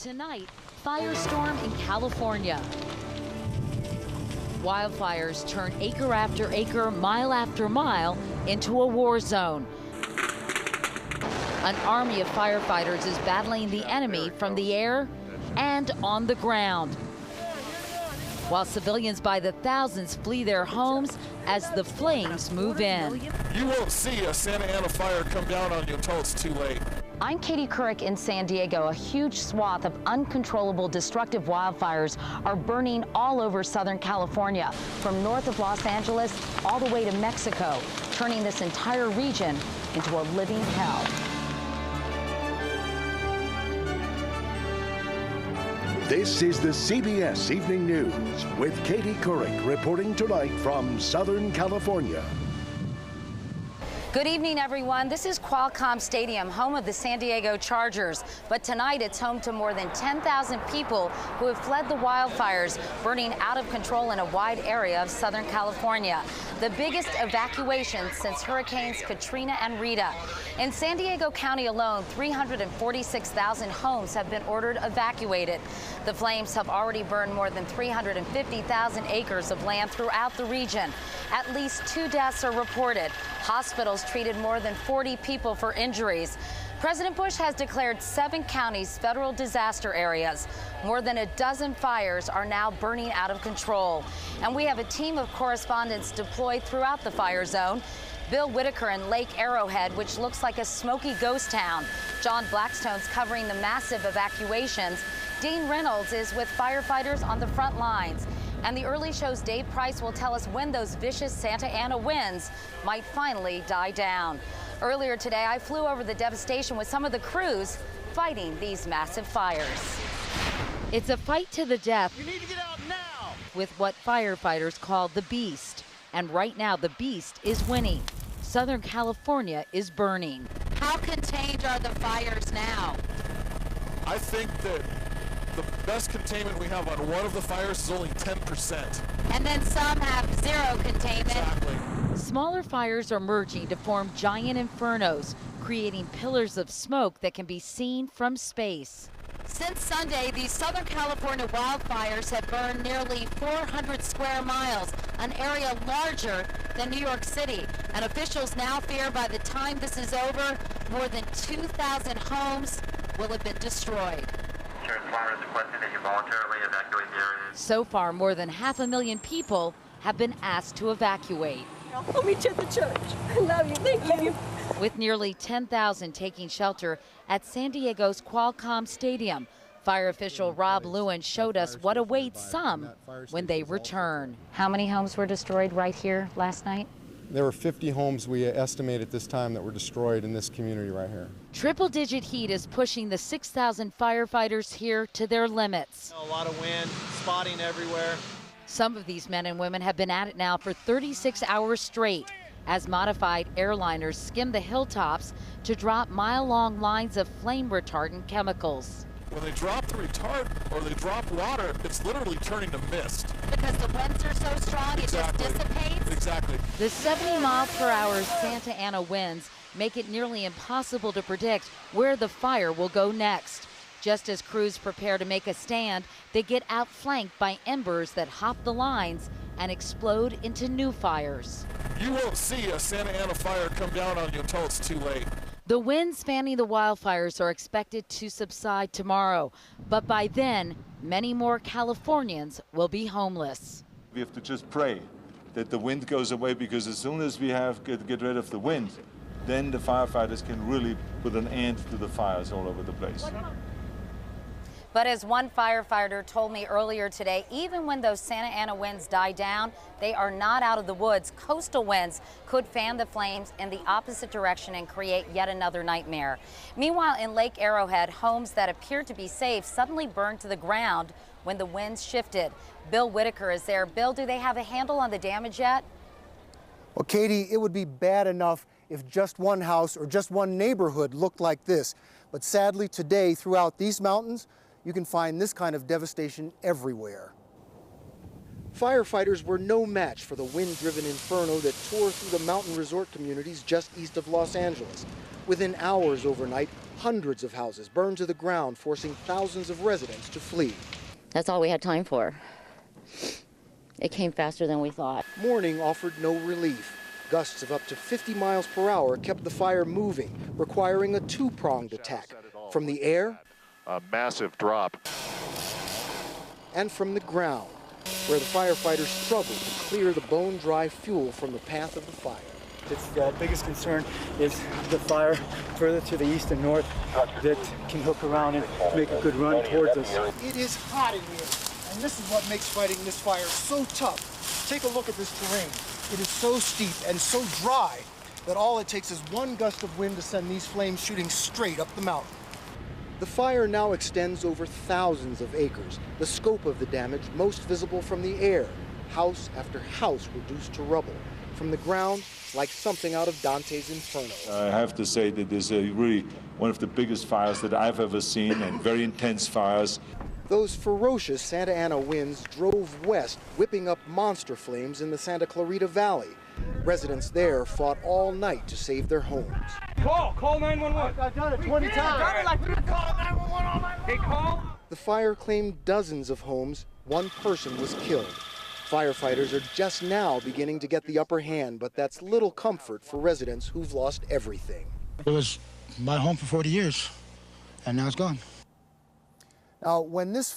Tonight, firestorm in California. Wildfires turn acre after acre, mile after mile into a war zone. An army of firefighters is battling the enemy from the air and on the ground, while civilians by the thousands flee their homes as the flames move in. You won't see a Santa Ana fire come down on you until it's too late. I'm Couric in San Diego. A huge swath of uncontrollable destructive wildfires are burning all over Southern California, from north of Los Angeles all the way to Mexico, turning this entire region into a living hell. This is the CBS Evening News with Couric reporting tonight from Southern California. Good evening, everyone. This is Qualcomm Stadium, home of the San Diego Chargers. But tonight, it's home to more than 10,000 people who have fled the wildfires burning out of control in a wide area of Southern California. The biggest evacuation since Hurricanes Katrina and Rita. In San Diego County alone, 346,000 homes have been ordered evacuated. The flames have already burned more than 350,000 acres of land throughout the region. At least 2 deaths are reported. Hospitals treated more than 40 people for injuries. President Bush has declared 7 counties federal disaster areas. More than a dozen fires are now burning out of control. And we have a team of correspondents deployed throughout the fire zone. Bill Whitaker in Lake Arrowhead, which looks like a smoky ghost town. John Blackstone's covering the massive evacuations. Dean Reynolds is with firefighters on the front lines. And the early show's Dave Price will tell us when those vicious Santa Ana winds might finally die down. Earlier today, I flew over the devastation with some of the crews fighting these massive fires. It's a fight to the death. You need to get out now! With what firefighters call the beast. And right now, the beast is winning. Southern California is burning. How contained are the fires now? I think that the best containment we have on one of the fires is only 10%. And then some have zero containment. Exactly. Smaller fires are merging to form giant infernos, creating pillars of smoke that can be seen from space. Since Sunday, these Southern California wildfires have burned nearly 400 square miles, an area larger than New York City. And officials now fear by the time this is over, more than 2,000 homes will have been destroyed. So far, more than 500,000 people have been asked to evacuate. I'll meet you at the church. I love you. Thank you. With nearly 10,000 taking shelter at San Diego's Qualcomm Stadium, fire official Rob Lewin showed us what awaits some when they return. How many homes were destroyed right here last night? There were 50 homes we estimate at this time that were destroyed in this community right here. Triple-digit heat is pushing the 6,000 firefighters here to their limits. A lot of wind, spotting everywhere. Some of these men and women have been at it now for 36 hours straight, as modified airliners skim the hilltops to drop mile-long lines of flame-retardant chemicals. When they drop the retardant or they drop water, it's literally turning to mist. Because the winds are so strong, it just dissipates? Exactly. The 70-mile-per-hour Santa Ana winds make it nearly impossible to predict where the fire will go next. Just as crews prepare to make a stand, they get outflanked by embers that hop the lines and explode into new fires. You won't see a Santa Ana fire come down on you until it's too late. The winds fanning the wildfires are expected to subside tomorrow, but by then, many more Californians will be homeless. We have to just pray that the wind goes away, because as soon as we get rid of the wind, then the firefighters can really put an end to the fires all over the place. But as one firefighter told me earlier today, even when those Santa Ana winds die down, they are not out of the woods. Coastal winds could fan the flames in the opposite direction and create yet another nightmare. Meanwhile, in Lake Arrowhead, homes that appeared to be safe suddenly burned to the ground when the winds shifted. Bill Whitaker is there. Bill, do they have a handle on the damage yet? Well, Katie, it would be bad enough if just one house or just one neighborhood looked like this. But sadly, today, throughout these mountains, you can find this kind of devastation everywhere. Firefighters were no match for the wind-driven inferno that tore through the mountain resort communities just east of Los Angeles. Within hours overnight, hundreds of houses burned to the ground, forcing thousands of residents to flee. That's all we had time for. It came faster than we thought. Morning offered no relief. Gusts of up to 50 miles per hour kept the fire moving, requiring a two-pronged attack. From the air, a massive drop, and from the ground, where the firefighters struggled to clear the bone-dry fuel from the path of the fire. The biggest concern is the fire further to the east and north that can hook around and make a good run towards us. It is hot in here, and this is what makes fighting this fire so tough. Take a look at this terrain. It is so steep and so dry that all it takes is one gust of wind to send these flames shooting straight up the mountain. The fire now extends over thousands of acres, the scope of the damage most visible from the air. House after house reduced to rubble. From the ground, like something out of Dante's Inferno. I have to say that this is really one of the biggest fires that I've ever seen, and very intense fires. Those ferocious Santa Ana winds drove west, whipping up monster flames in the Santa Clarita Valley. Residents there fought all night to save their homes. Call 911. I've done it 20 times. Call 911 all night long. Hey, call. The fire claimed dozens of homes. One person was killed. Firefighters are just now beginning to get the upper hand, but that's little comfort for residents who've lost everything. It was my home for 40 years, and now it's gone. Now, when this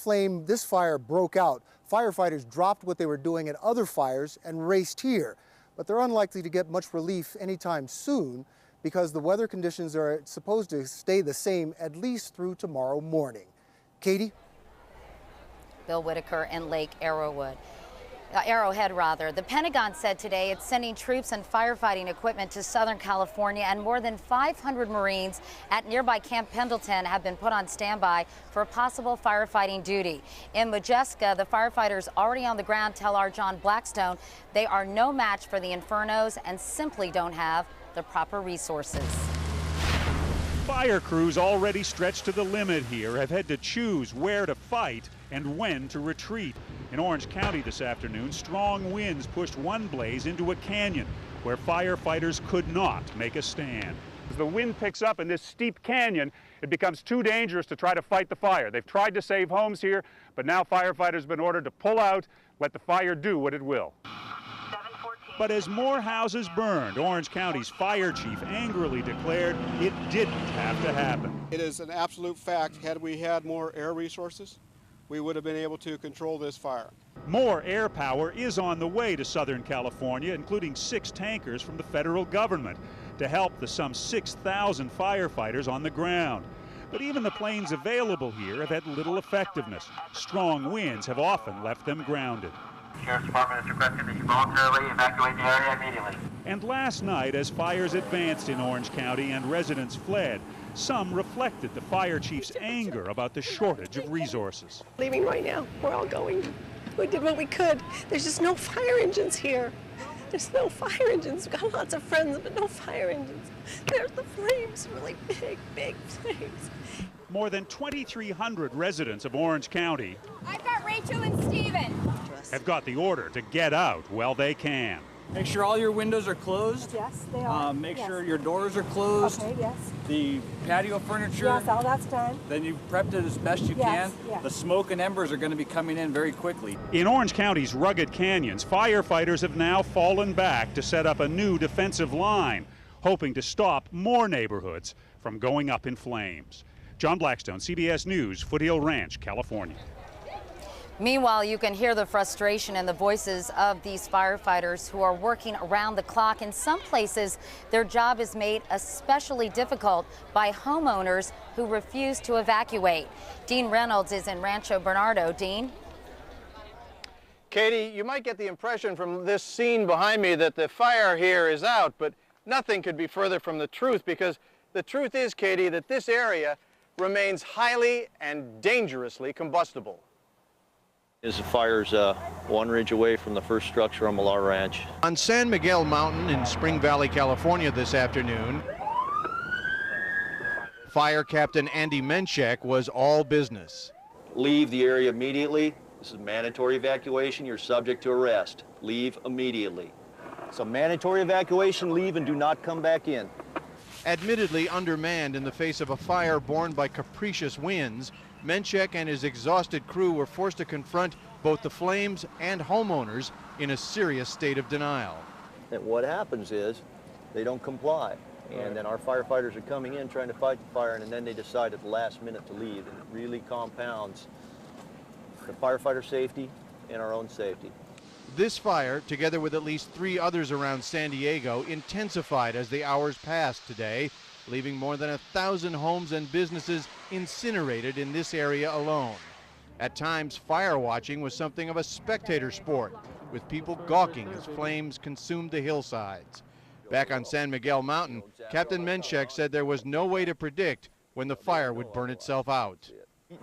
fire broke out, firefighters dropped what they were doing at other fires and raced here. But they're unlikely to get much relief anytime soon because the weather conditions are supposed to stay the same at least through tomorrow morning. Katie? Bill Whitaker in Lake Arrowhead. The Pentagon said today it's sending troops and firefighting equipment to Southern California, and more than 500 Marines at nearby Camp Pendleton have been put on standby for possible firefighting duty. In Modjeska, the firefighters already on the ground tell our John Blackstone they are no match for the Infernos and simply don't have the proper resources. Fire crews already stretched to the limit here have had to choose where to fight and when to retreat. In Orange County this afternoon, strong winds pushed one blaze into a canyon where firefighters could not make a stand. As the wind picks up in this steep canyon, it becomes too dangerous to try to fight the fire. They've tried to save homes here, but now firefighters have been ordered to pull out, let the fire do what it will. But as more houses burned, Orange County's fire chief angrily declared it didn't have to happen. It is an absolute fact. Had we had more air resources, we would have been able to control this fire. More air power is on the way to Southern California, including 6 tankers from the federal government to help the some 6,000 firefighters on the ground. But even the planes available here have had little effectiveness. Strong winds have often left them grounded. The Sheriff's Department has requested that you voluntarily evacuate the area immediately. And last night, as fires advanced in Orange County and residents fled, some reflected the fire chief's anger about the shortage of resources. Leaving right now. We're all going. We did what we could. There's just no fire engines here. There's no fire engines. We've got lots of friends, but no fire engines. There's the flames, really big, big flames. More than 2,300 residents of Orange County I've got Rachel and Steven. have got the order to get out while they can. Make sure all your windows are closed. Yes, they are. Make sure your doors are closed. Okay, yes. The patio furniture. Yes, all that's done. Then you've prepped it as best you Yes, can. yes. The smoke and embers are going to be coming in very quickly. In Orange County's rugged canyons, firefighters have now fallen back to set up a new defensive line, hoping to stop more neighborhoods from going up in flames. John Blackstone, CBS News, Foothill Ranch, California. Meanwhile, you can hear the frustration in the voices of these firefighters who are working around the clock. In some places, their job is made especially difficult by homeowners who refuse to evacuate. Dean Reynolds is in Rancho Bernardo. Dean? Katie, you might get the impression from this scene behind me that the fire here is out, but nothing could be further from the truth, because the truth is, Katie, that this area remains highly and dangerously combustible. The fire's 1 ridge away from the first structure on Millar Ranch. On San Miguel Mountain in Spring Valley, California this afternoon, Fire Captain Andy Menchek was all business. Leave the area immediately. This is mandatory evacuation. You're subject to arrest. Leave immediately. So mandatory evacuation, leave and do not come back in. Admittedly undermanned in the face of a fire borne by capricious winds, Menchek and his exhausted crew were forced to confront both the flames and homeowners in a serious state of denial. And what happens is they don't comply. And then our firefighters are coming in trying to fight the fire, and then they decide at the last minute to leave. And it really compounds the firefighter safety and our own safety. This fire, together with at least 3 others around San Diego, intensified as the hours passed today, leaving more than 1,000 homes and businesses incinerated in this area alone. At times, fire watching was something of a spectator sport, with people gawking as flames consumed the hillsides. Back on San Miguel Mountain, Captain Menchek said there was no way to predict when the fire would burn itself out.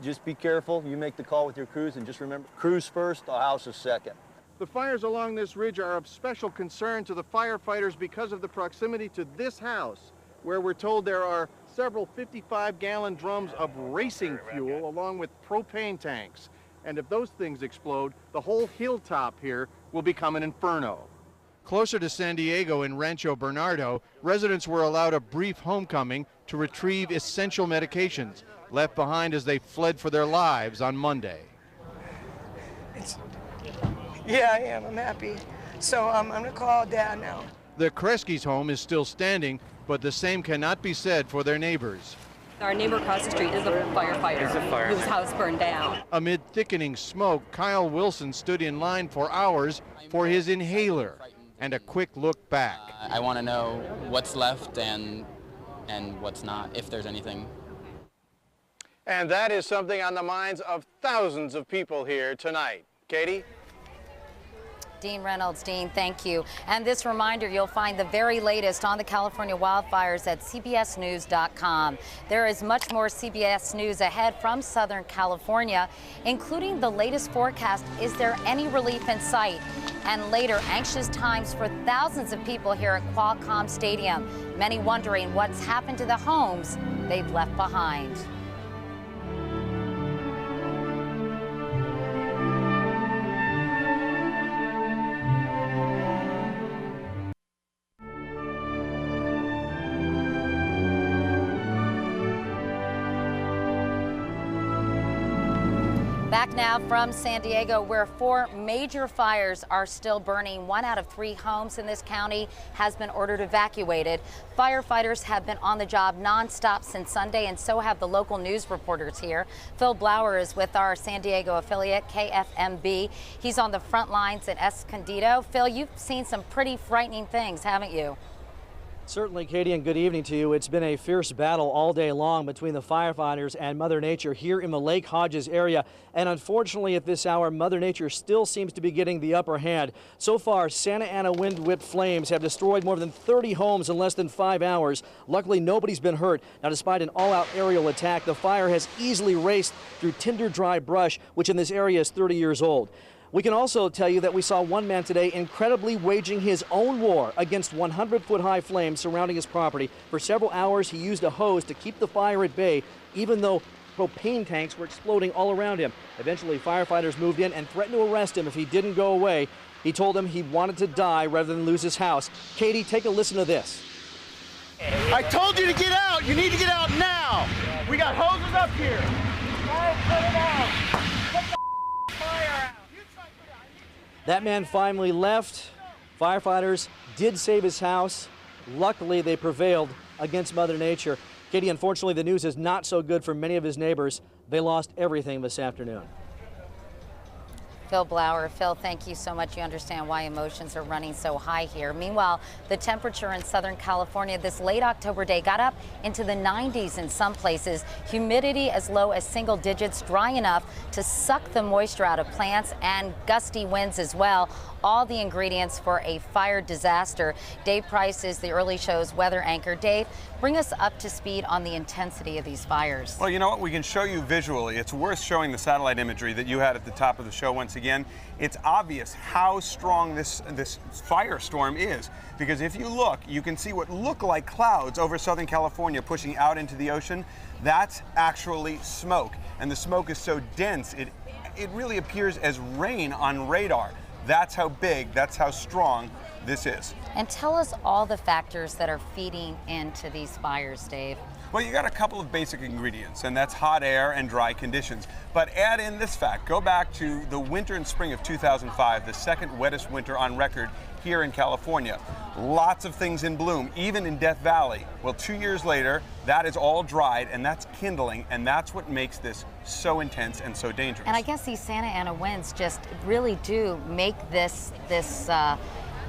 Just be careful. You make the call with your crews, and just remember, crews first, the house is second. The fires along this ridge are of special concern to the firefighters because of the proximity to this house, where we're told there are several 55-gallon drums of racing fuel along with propane tanks. And if those things explode, the whole hilltop here will become an inferno. Closer to San Diego in Rancho Bernardo, residents were allowed a brief homecoming to retrieve essential medications left behind as they fled for their lives on Monday. Yeah, I am. I'm happy. So I'm going to call Dad now. The Kresge's home is still standing, but the same cannot be said for their neighbors. Our neighbor across the street is a firefighter whose house burned down. Amid thickening smoke, Kyle Wilson stood in line for hours for his inhaler and a quick look back. I want to know what's left and what's not, if there's anything. And that is something on the minds of thousands of people here tonight. Katie? Dean Reynolds. Dean, thank you. And this reminder, you'll find the very latest on the California wildfires at cbsnews.com. There is much more CBS News ahead from Southern California, including the latest forecast. Is there any relief in sight? And later, anxious times for thousands of people here at Qualcomm Stadium, many wondering what's happened to the homes they've left behind. Back now from San Diego, where 4 major fires are still burning. 1 out of 3 homes in this county has been ordered evacuated. Firefighters have been on the job nonstop since Sunday, and so have the local news reporters here. Phil Blauer is with our San Diego affiliate, KFMB. He's on the front lines in Escondido. Phil, you've seen some pretty frightening things, haven't you? Certainly, Katie, and good evening to you. It's been a fierce battle all day long between the firefighters and Mother Nature here in the Lake Hodges area. And unfortunately, at this hour, Mother Nature still seems to be getting the upper hand. So far, Santa Ana wind-whipped flames have destroyed more than 30 homes in less than 5 hours. Luckily, nobody's been hurt. Now, despite an all-out aerial attack, the fire has easily raced through tinder-dry brush, which in this area is 30 years old. We can also tell you that we saw one man today incredibly waging his own war against 100-foot-high flames surrounding his property. For several hours, he used a hose to keep the fire at bay, even though propane tanks were exploding all around him. Eventually, firefighters moved in and threatened to arrest him if he didn't go away. He told them he wanted to die rather than lose his house. Katie, take a listen to this. I told you to get out. You need to get out now. We got hoses up here. Put it out. Put the fire out. That man finally left. Firefighters did save his house. Luckily, they prevailed against Mother Nature. Katie, unfortunately, the news is not so good for many of his neighbors. They lost everything this afternoon. Phil Blauer. Phil, thank you so much. You understand why emotions are running so high here. Meanwhile, the temperature in Southern California this late October day got up into the 90s in some places. Humidity as low as single digits, dry enough to suck the moisture out of plants, and gusty winds as well. All the ingredients for a fire disaster. Dave Price is the early show's weather anchor. Dave, bring us up to speed on the intensity of these fires. Well, you know what? We can show you visually. It's worth showing the satellite imagery that you had at the top of the show once again. It's obvious how strong this firestorm is, because if you look, you can see what look like clouds over Southern California pushing out into the ocean. That's actually smoke, and the smoke is so dense it really appears as rain on radar. That's how big, that's how strong this is. And tell us all the factors that are feeding into these fires, Dave. Well, you got a couple of basic ingredients, and that's hot air and dry conditions. But add in this fact, go back to the winter and spring of 2005, the second wettest winter on record here in California. Lots of things in bloom, even in Death Valley. Well, 2 years later, that is all dried, and that's kindling, and that's what makes this so intense and so dangerous. And I guess these Santa Ana winds just really do make this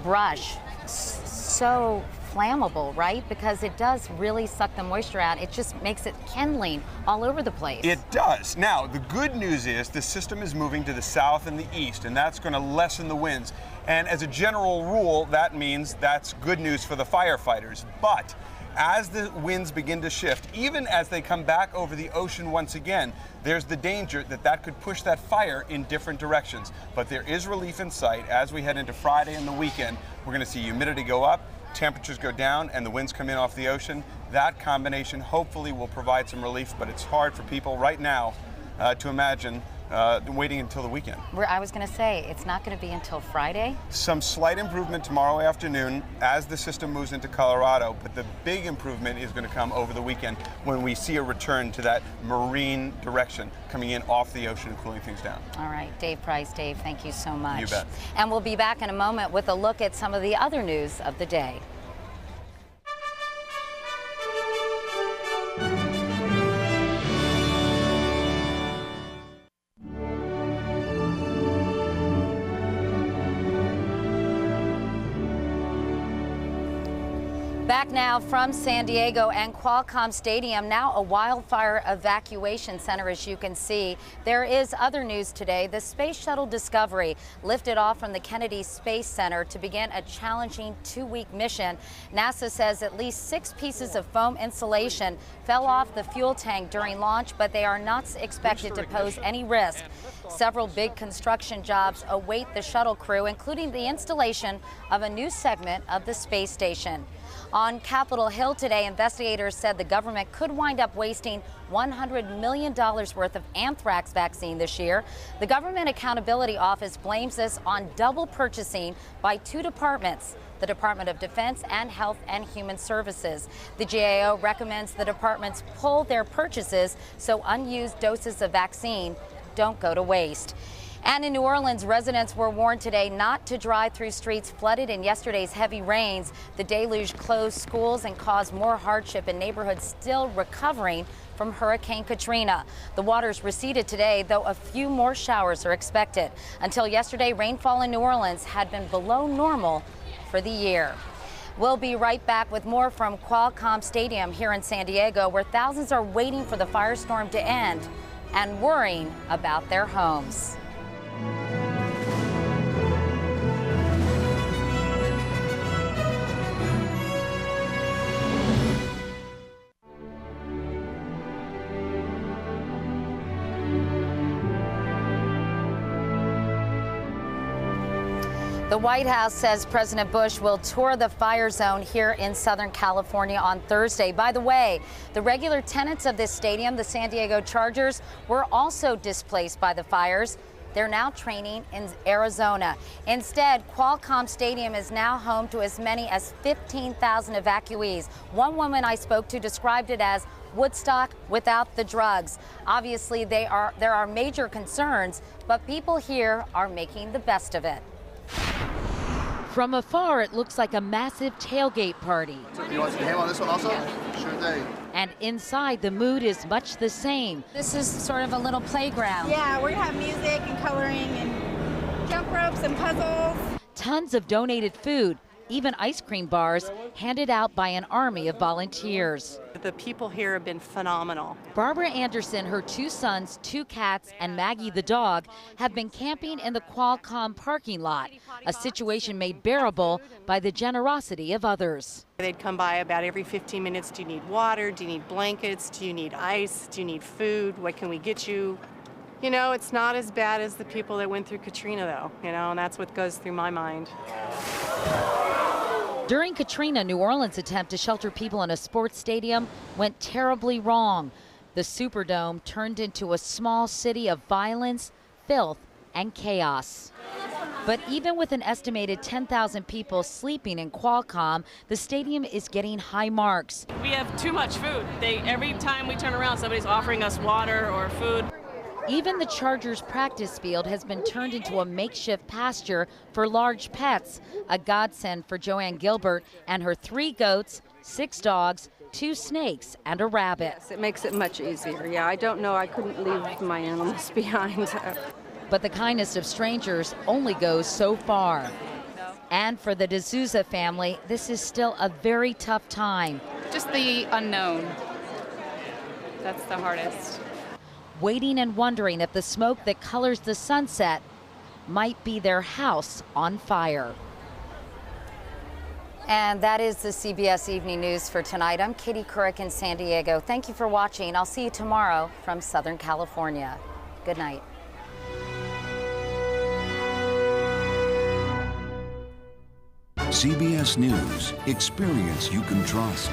brush so flammable, right? Because it does really suck the moisture out. It just makes it kindling all over the place. It does. Now, the good news is the system is moving to the south and the east, and that's going to lessen the winds. And as a general rule, that means that's good news for the firefighters. But as the winds begin to shift, even as they come back over the ocean once again, there's the danger that that could push that fire in different directions. But there is relief in sight. As we head into Friday and the weekend, we're going to see humidity go up, temperatures go down, and the winds come in off the ocean. That combination hopefully will provide some relief, but it's hard for people right now to imagine waiting until the weekend. I was going to say, it's not going to be until Friday. Some slight improvement tomorrow afternoon as the system moves into Colorado, but the big improvement is going to come over the weekend when we see a return to that marine direction coming in off the ocean and cooling things down. All right, Dave Price. Dave, thank you so much. You bet. And we'll be back in a moment with a look at some of the other news of the day. Back now from San Diego and Qualcomm Stadium, now a wildfire evacuation center, as you can see. There is other news today. The Space Shuttle Discovery lifted off from the Kennedy Space Center to begin a challenging 2-week mission. NASA says at least 6 pieces of foam insulation fell off the fuel tank during launch, but they are not expected to pose any risk. Several big construction jobs await the shuttle crew, including the installation of a new segment of the space station. On Capitol Hill today, investigators said the government could wind up wasting $100 million worth of anthrax vaccine this year. The Government Accountability Office blames this on double purchasing by 2 departments, the Department of Defense and Health and Human Services. The GAO recommends the departments pull their purchases so unused doses of vaccine don't go to waste. And in New Orleans, residents were warned today not to drive through streets flooded in yesterday's heavy rains. The deluge closed schools and caused more hardship in neighborhoods still recovering from Hurricane Katrina. The waters receded today, though a few more showers are expected. Until yesterday, rainfall in New Orleans had been below normal for the year. We'll be right back with more from Qualcomm Stadium here in San Diego, where thousands are waiting for the firestorm to end and worrying about their homes. The White House says President Bush will tour the fire zone here in Southern California on Thursday. By the way, the regular tenants of this stadium, the San Diego Chargers, were also displaced by the fires. They're now training in Arizona. Instead, Qualcomm Stadium is now home to as many as 15,000 evacuees. One woman I spoke to described it as Woodstock without the drugs. Obviously, there are major concerns, but people here are making the best of it. From afar, it looks like a massive tailgate party. You want some ham on this one also? Sure thing. And inside, the mood is much the same. This is sort of a little playground. Yeah, we're gonna have music and coloring and jump ropes and puzzles. Tons of donated food, even ice cream bars handed out by an army of volunteers. The people here have been phenomenal. Barbara Anderson, her 2 sons, 2 cats, and Maggie the dog have been camping in the Qualcomm parking lot, a situation made bearable by the generosity of others. They'd come by about every 15 minutes. Do you need water? Do you need blankets? Do you need ice? Do you need food? What can we get you? You know, it's not as bad as the people that went through Katrina, though, you know, and that's what goes through my mind. During Katrina, New Orleans' attempt to shelter people in a sports stadium went terribly wrong. The Superdome turned into a small city of violence, filth, and chaos. But even with an estimated 10,000 people sleeping in Qualcomm, the stadium is getting high marks. We have too much food. Every time we turn around, somebody's offering us water or food. Even the Chargers practice field has been turned into a makeshift pasture for large pets, a godsend for Joanne Gilbert and her 3 goats, 6 dogs, 2 snakes, and a rabbit. Yes, it makes it much easier. Yeah, I don't know. I couldn't leave my animals behind. But the kindness of strangers only goes so far. And for the D'Souza family, this is still a very tough time. Just the unknown. That's the hardest. Waiting and wondering if the smoke that colors the sunset might be their house on fire. And that is the CBS Evening News for tonight. I'm Katie Couric in San Diego. Thank you for watching. I'll see you tomorrow from Southern California. Good night. CBS News, experience you can trust.